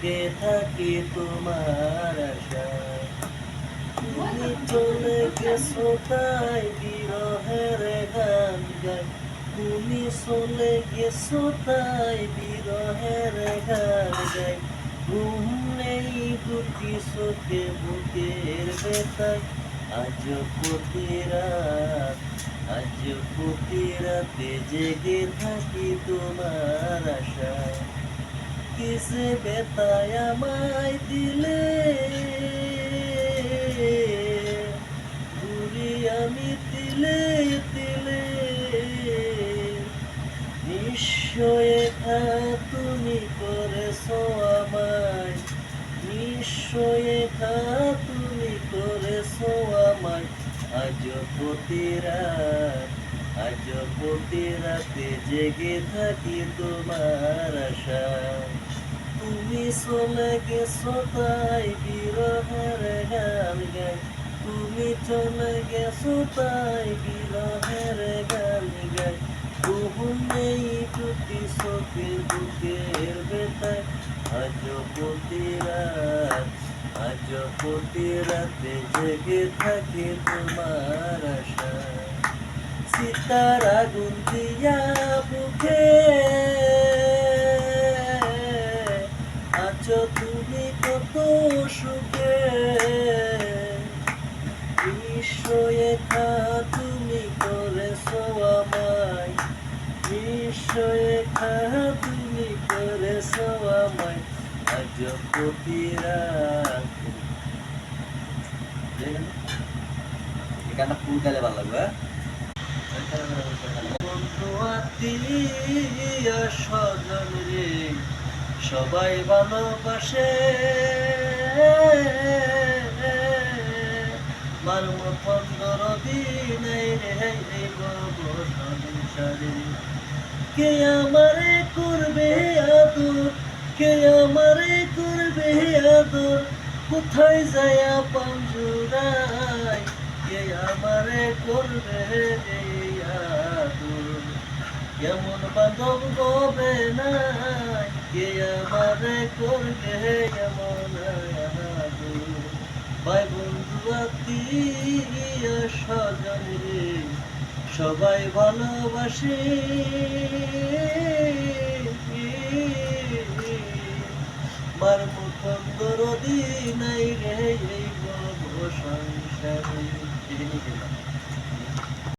জেগে থাকি তোমার আশায়। তুমি চলে গেছো তাই বিরহের গান গাই, তুমি চলে গেছো তাই বিরহের গান গাই। ঘুম নেই দুটি চোখে বুকের ব্যথায়, আজ প্রতি রাত, আজ প্রতি রাতে জেগে থাকি তোমার আশায়। কিসে ব্যথায় আমায় দিলে, ঘুরি আমি তিলে তিলে। নিশ্চয় তুমি করেছো আমায়, নিশ্চয় তুমি করেছো আমায়। আজ প্রতি রাত, আজ প্রতি রাতে জেগে থাকি তোমার আশা। তুমি চলে গেছো তাই বিরহের গান গাই, তুমি চলে গেছো তাই বিরহের গান গাই। ঘুম নেই দুটি চোখের বুকের ব্যথায়, আজ প্রতি রাত, আজ প্রতি রাতে জেগে থাকে তোমার আশা। সীতার আগুন দিয়া বুকে আছো তুমি কত সুখে। নিশ্চয় তুমি করেছো আমায়, নিশ্চয় তুমি করেছো আমায়। আজ প্রতি রাত। এই গানটা ফুল গাইলে ভালো লাগবে। বন্ধু আত্মীয় স্বজন রে সবাই ভালোবাসে, মার মতন দরদি নাই রে এই ভব সংসারে। কে আমারে করবে আদর, কে আমারে করবে আদর, কোথায় যায় পাঞ্জুরায়। কে আমারে করবে এই আদর, কেমন বান্ধব গবে নাই। কে আমারে করবে এমন আদর। ভাই বন্ধু আত্মীয় স্বজন রে সবাই ভালোবাসে, মার মতন দরদি নাই রে এই ভব সংসারে।